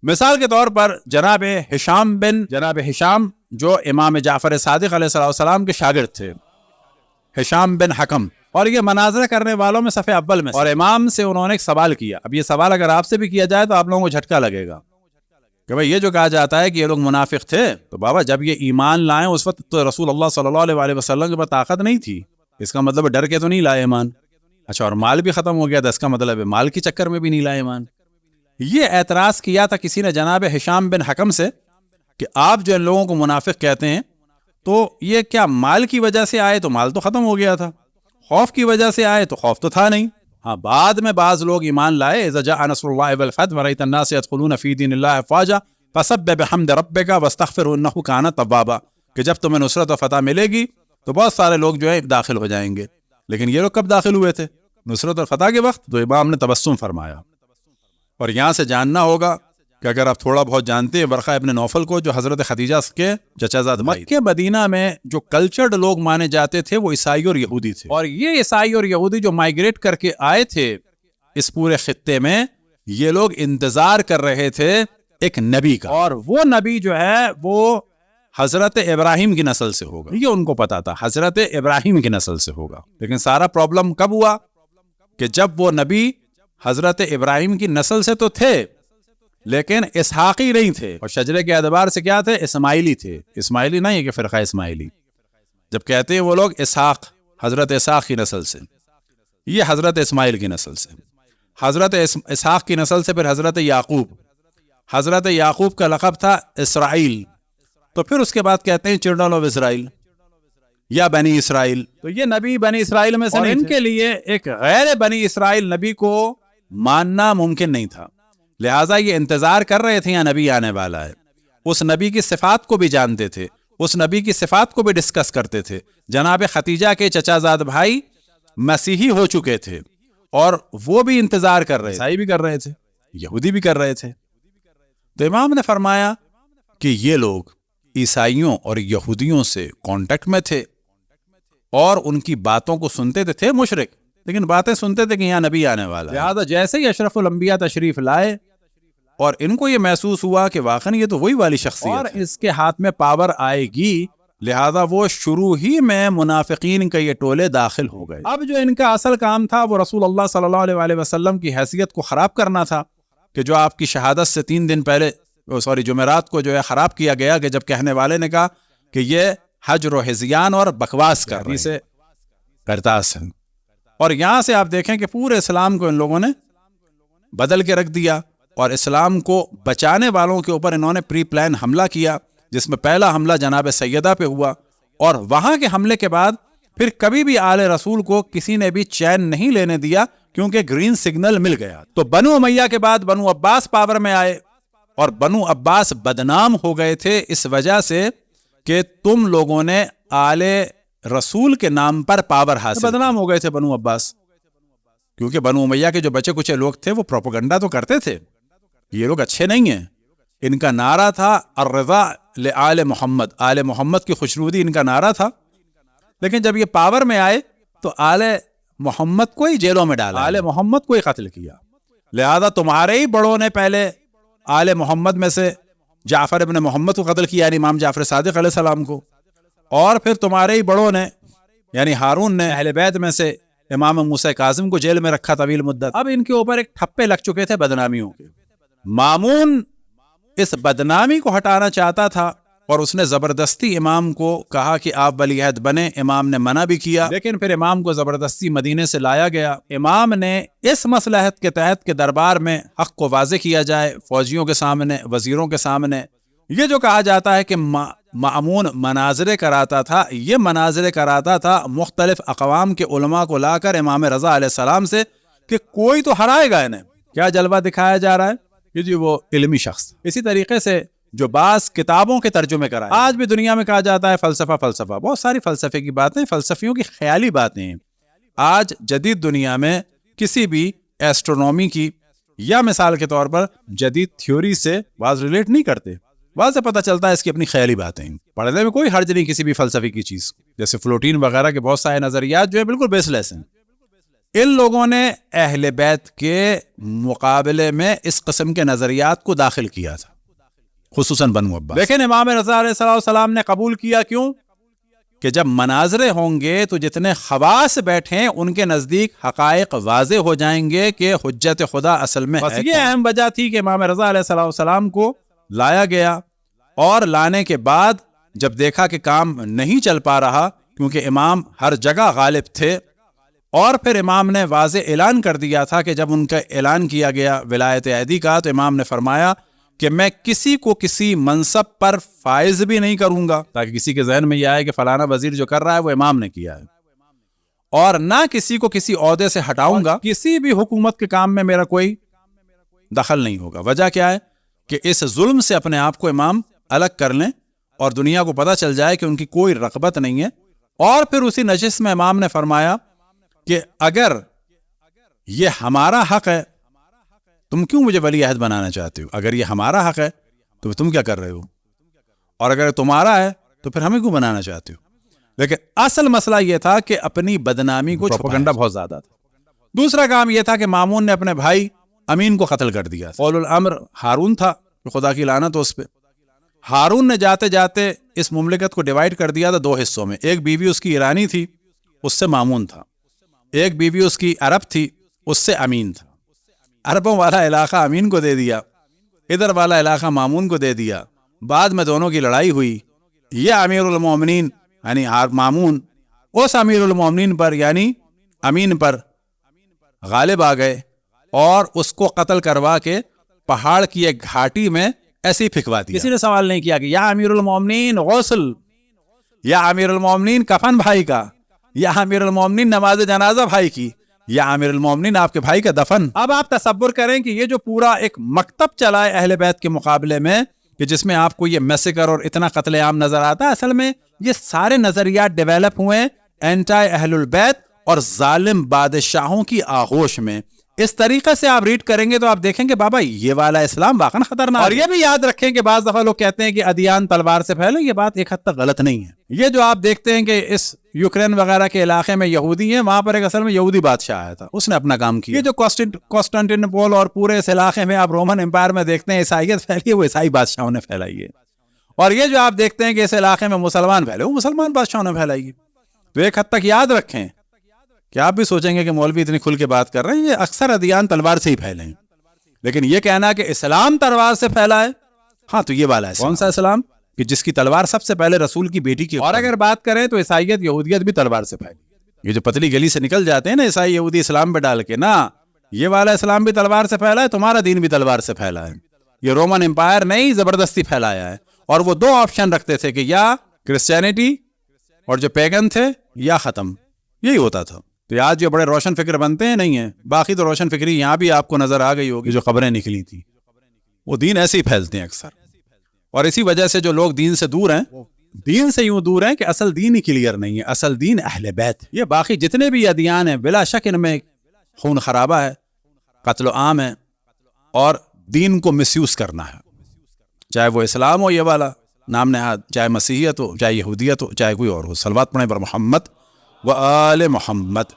مثال کے طور پر جناب ہشام جو امام جعفر صادق علیہ السلام کے شاگرد تھے، ہشام بن حکم، اور یہ مناظرہ کرنے والوں میں صف اول میں، اور امام سے انہوں نے ایک سوال کیا۔ اب یہ سوال اگر آپ سے بھی کیا جائے تو آپ لوگوں کو جھٹکا لگے گا کہ بھئی یہ جو کہا جاتا ہے کہ یہ لوگ منافق تھے، تو بابا جب یہ ایمان لائیں اس وقت تو رسول اللہ صلی اللہ علیہ وسلم کے پاس طاقت نہیں تھی، اس کا مطلب ڈر کے تو نہیں لائے ایمان۔ اچھا، اور مال بھی ختم ہو گیا تھا، اس کا مطلب ہے مال کے چکر میں بھی نہیں لائے ایمان۔ یہ اعتراض کیا تھا کسی نے جناب ہشام بن حکم سے کہ آپ جو ان لوگوں کو منافق کہتے ہیں تو یہ کیا مال کی وجہ سے آئے؟ تو مال تو ختم ہو گیا تھا۔ خوف کی وجہ سے آئے تو خوف تو تھا نہیں۔ ہاں، بعد میں بعض لوگ ایمان لائے، اذا جاء نصر اللہ والفتح ورأیت الناس يدخلون فی دین اللہ افواجا فسبح بحمد ربک واستغفرہ انہ کان توابا، کہ جب تمہیں نصرت و فتح ملے گی تو بہت سارے لوگ جو ہے داخل ہو جائیں گے۔ لیکن یہ لوگ کب داخل ہوئے تھے؟ نصرت اور فتح کے وقت۔ تو امام نے تبسم فرمایا۔ اور یہاں سے جاننا ہوگا کہ اگر آپ تھوڑا بہت جانتے ہیں ورقہ ابن نوفل کو، جو حضرت خدیجہ کے چچا زاد بھائی، مکہ مدینہ میں جو کلچرڈ لوگ مانے جاتے تھے وہ عیسائی اور یہودی تھے، اور یہ عیسائی اور یہودی جو مائیگریٹ کر کے آئے تھے اس پورے خطے میں، یہ لوگ انتظار کر رہے تھے ایک نبی کا، اور وہ نبی جو ہے وہ حضرت ابراہیم کی نسل سے ہوگا۔ یہ ان کو پتا تھا حضرت ابراہیم کی نسل سے ہوگا۔ لیکن سارا پرابلم کب ہوا کہ جب وہ نبی حضرت ابراہیم کی نسل سے تو تھے لیکن اسحاقی نہیں تھے، اور شجرے کے اعتبار سے کیا تھے؟ اسماعیلی تھے۔ اسماعیلی نہیں ہے کہ فرقہ اسماعیلی، جب کہتے ہیں وہ لوگ اسحاق، حضرت اسحاق کی نسل سے، یہ حضرت اسماعیل کی نسل سے، حضرت اسحاق کی نسل سے پھر حضرت یعقوب کا لقب تھا اسرائیل، تو پھر اس کے بعد کہتے ہیں چلڈرن آف اسرائیل یا بنی اسرائیل۔ تو یہ نبی بنی اسرائیل میں سے نہیں، ان کے لیے ایک غیر بنی اسرائیل نبی کو ماننا ممکن نہیں تھا، لہٰذا یہ انتظار کر رہے تھے یہاں نبی آنے والا ہے۔ اس نبی کی صفات کو بھی جانتے تھے، اس نبی کی صفات کو بھی ڈسکس کرتے تھے۔ جناب خدیجہ کے چچا زاد بھائی مسیحی ہو چکے تھے اور وہ بھی انتظار کر رہے تھے، عیسائی بھی کر رہے تھے، یہودی بھی کر رہے تھے۔ تو امام نے فرمایا کہ یہ لوگ عیسائیوں اور یہودیوں سے کانٹیکٹ میں تھے اور ان کی باتوں کو سنتے تھے مشرک، لیکن باتیں سنتے تھے کہ یہاں نبی آنے والا ہے۔ لہٰذا جیسے ہی اشرف الانبیاء تشریف لائے اور ان کو یہ محسوس ہوا کہ واقعی یہ تو وہی والی شخصیت اور اس کے ہاتھ میں پاور آئے گی، لہذا وہ شروع ہی میں منافقین کا یہ ٹولے داخل ہو گئے۔ اب جو ان کا اصل کام تھا وہ رسول اللہ صلی اللہ علیہ وسلم کی حیثیت کو خراب کرنا تھا، کہ جو آپ کی شہادت سے 3 دن پہلے جمعرات کو جو ہے خراب کیا گیا، کہ جب کہنے والے نے کہا کہ یہ حجر و ہذیان اور بکواس کر رہے ہیں، کرتاس ہے۔ اور یہاں سے آپ دیکھیں کہ پورے اسلام کو ان لوگوں نے بدل کے رکھ دیا، اور اسلام کو بچانے والوں کے اوپر انہوں نے پری پلان حملہ کیا، جس میں پہلا حملہ جناب سیدہ پہ ہوا، اور وہاں کے حملے کے بعد پھر کبھی بھی آل رسول کو کسی نے بھی چین نہیں لینے دیا، کیونکہ گرین سگنل مل گیا۔ تو بنو امیہ کے بعد بنو عباس پاور میں آئے، اور بنو عباس بدنام ہو گئے تھے اس وجہ سے کہ تم لوگوں نے آل رسول کے نام پر پاور حاصل، بدنام ہو گئے تھے بنو عباس، کیونکہ بنو امیہ کے جو بچے کچھ لوگ تھے وہ پروپیگنڈا تو کرتے تھے، یہ لوگ اچھے نہیں ہیں۔ ان کا نعرہ تھا الرضا لآل محمد، آل محمد کی خوشنودی ان کا نعرہ تھا، لیکن جب یہ پاور میں آئے تو آل محمد کو ہی جیلوں میں ڈالا، آل محمد کو ہی قتل کیا۔ لہذا تمہارے ہی بڑوں نے پہلے آل محمد میں سے جعفر ابن محمد کو قتل کیا، یعنی امام جعفر صادق علیہ السلام کو، اور پھر تمہارے ہی بڑوں نے یعنی ہارون نے اہل بیت میں سے امام موسیٰ کاظم کو جیل میں رکھا طویل مدت۔ اب ان کے اوپر ایک ٹھپے لگ چکے تھے بدنامیوں کے۔ مامون اس بدنامی کو ہٹانا چاہتا تھا اور اس نے زبردستی امام کو کہا کہ آپ ولی عہد بنے، امام نے منع بھی کیا، لیکن پھر امام کو زبردستی مدینے سے لایا گیا۔ امام نے اس مصلحت کے تحت کہ دربار میں حق کو واضح کیا جائے، فوجیوں کے سامنے، وزیروں کے سامنے، یہ جو کہا جاتا ہے کہ مامون مناظرے کراتا تھا، یہ مناظرے کراتا تھا مختلف اقوام کے علماء کو لا کر امام رضا علیہ السلام سے کہ کوئی تو ہرائے گا انہیں۔ کیا جلوہ دکھایا جا رہا ہے کہ جی وہ علمی شخص۔ اسی طریقے سے جو بعض کتابوں کے ترجمے کرائے، آج بھی دنیا میں کہا جاتا ہے فلسفہ، بہت ساری فلسفے کی باتیں فلسفیوں کی خیالی باتیں ہیں۔ آج جدید دنیا میں کسی بھی ایسٹرونومی کی یا مثال کے طور پر جدید تھیوری سے بعض ریلیٹ نہیں کرتے، بعض سے پتہ چلتا ہے اس کی اپنی خیالی باتیں ہیں۔ پڑھنے میں کوئی حرج نہیں کسی بھی فلسفے کی چیز، جیسے فلوٹین وغیرہ کے بہت سارے نظریات جو ہے بالکل بیس لیس ہیں، ان لوگوں نے اہل بیت کے مقابلے میں اس قسم کے نظریات کو داخل کیا تھا، خصوصاً بنو عباس. لیکن امام رضا علیہ السلام نے قبول کیا. کیوں؟ کہ جب مناظرے ہوں گے تو جتنے خواص بیٹھیں ان کے نزدیک حقائق واضح ہو جائیں گے کہ حجت خدا اصل میں ہے. یہ اہم وجہ تھی کہ امام رضا علیہ السلام کو لایا گیا، اور لانے کے بعد جب دیکھا کہ کام نہیں چل پا رہا کیونکہ امام ہر جگہ غالب تھے، اور پھر امام نے واضح اعلان کر دیا تھا کہ جب ان کا اعلان کیا گیا ولایت عہدی کا، تو امام نے فرمایا کہ میں کسی کو کسی منصب پر فائز بھی نہیں کروں گا، تاکہ کسی کے ذہن میں یہ آئے کہ فلانا وزیر جو کر رہا ہے وہ امام نے کیا ہے، اور نہ کسی کو کسی عہدے سے ہٹاؤں گا. کسی بھی حکومت کے کام میں میرا کوئی دخل نہیں ہوگا. وجہ کیا ہے؟ کہ اس ظلم سے اپنے آپ کو امام الگ کر لیں اور دنیا کو پتہ چل جائے کہ ان کی کوئی رغبت نہیں ہے. اور پھر اسی نشست میں امام نے فرمایا کہ اگر یہ ہمارا حق ہے تم کیوں مجھے ولی عہد بنانا چاہتے ہو؟ اگر یہ ہمارا حق ہے تو تم کیا کر رہے ہو؟ اور اگر تمہارا ہے تو پھر ہمیں کیوں بنانا چاہتے ہو؟ لیکن اصل مسئلہ یہ تھا کہ اپنی بدنامی کو پروپیگنڈا بہت زیادہ تھا. دوسرا کام یہ تھا کہ مامون نے اپنے بھائی امین کو قتل کر دیا. اول الامر ہارون تھا، خدا کی لعنت اس پہ. ہارون نے جاتے جاتے اس مملکت کو ڈیوائیڈ کر دیا تھا 2 حصوں میں. ایک بیوی اس کی ایرانی تھی، اس سے مامون تھا. ایک بیوی اس کی عرب تھی، اس سے امین تھا. عربوں والا علاقہ امین کو دے دیا، ادھر والا علاقہ مامون کو دے دیا. بعد میں دونوں کی لڑائی ہوئی. یہ امیر المومنین یعنی مامون اس امیر المومنین پر یعنی امین پر غالب آ گئے اور اس کو قتل کروا کے پہاڑ کی ایک گھاٹی میں ایسے ہی پھینکوا دیا. کسی نے سوال نہیں کیا کہ یا امیر المومنین غسل، یا امیر المومنین کفن بھائی کا، یا امیر المومنین نماز جنازہ بھائی کی، یا امیر المومنین آپ کے بھائی کا دفن. اب آپ تصور کریں کہ یہ جو پورا ایک مکتب چلا ہے اہل بیت کے مقابلے میں، کہ جس میں آپ کو یہ میسیکر اور اتنا قتل عام نظر آتا ہے، اصل میں یہ سارے نظریات ڈیویلپ ہوئے اینٹائی اہل البیت اور ظالم بادشاہوں کی آغوش میں. اس طریقے سے آپ ریڈ کریں گے تو آپ دیکھیں کہ بابا یہ والا اسلام واقعا خطرناک. اور یہ بھی یاد رکھیں کہ بعض دفعہ لوگ کہتے ہیں کہ ادیان تلوار سے پھیلے، یہ بات ایک حد تک غلط نہیں ہے. یہ جو آپ دیکھتے ہیں کہ اس یوکرین وغیرہ کے علاقے میں یہودی ہیں، وہاں پر ایک اصل میں یہودی بادشاہ آیا تھا، اس نے اپنا کام کیا. یہ جو کانسٹنٹینوپل اور پورے اس علاقے میں آپ رومن امپائر میں دیکھتے ہیں عیسائیت پھیلی ہے، وہ عیسائی بادشاہوں نے پھیلائی ہے. اور یہ جو آپ دیکھتے ہیں کہ اس علاقے میں مسلمان پھیلے، وہ مسلمان بادشاہوں نے پھیلائی ہے. تو ایک حد تک یاد رکھیں کہ آپ بھی سوچیں گے کہ مولوی اتنی کھل کے بات کر رہے ہیں، یہ اکثر ادیان تلوار سے ہی پھیلے ہیں. لیکن یہ کہنا کہ اسلام تلوار سے پھیلا ہے، ہاں تو یہ والا ہے. کون سا اسلام؟ کہ جس کی تلوار سب سے پہلے رسول کی بیٹی کی. اور اگر بات کریں تو عیسائیت یہودیت بھی تلوار سے پھیلی. یہ جو پتلی گلی سے نکل جاتے ہیں نا عیسائی یہودی اسلام پہ ڈال کے، نا یہ والا اسلام بھی تلوار سے پھیلا ہے، تمہارا دین بھی تلوار سے پھیلا ہے. یہ رومن امپائر نے ہی زبردستی پھیلایا ہے. اور وہ 2 آپشن رکھتے تھے کہ یا کرسچینٹی اور جو پیگن تھے یا ختم، یہی ہوتا تھا. تو آج جو بڑے روشن فکر بنتے ہیں نہیں ہیں. باقی تو روشن فکری یہاں بھی آپ کو نظر آ گئی ہوگی، جو خبریں نکلی تھی وہ دین ایسے ہی پھیلتے ہیں اکثر. اور اسی وجہ سے جو لوگ دین سے دور ہیں، دین سے یوں دور ہیں کہ اصل دین ہی کلیئر نہیں ہے. اصل دین اہل بیت. یہ باقی جتنے بھی ادیان ہیں بلا شک ان میں خون خرابہ ہے، قتل و عام ہے، اور دین کو مس یوز کرنا ہے. چاہے وہ اسلام ہو یہ والا نام نہاد، چاہے مسیحیت ہو، چاہے یہودیت ہو، چاہے کوئی اور ہو. صلوات پڑھیں پر محمد و آل محمد.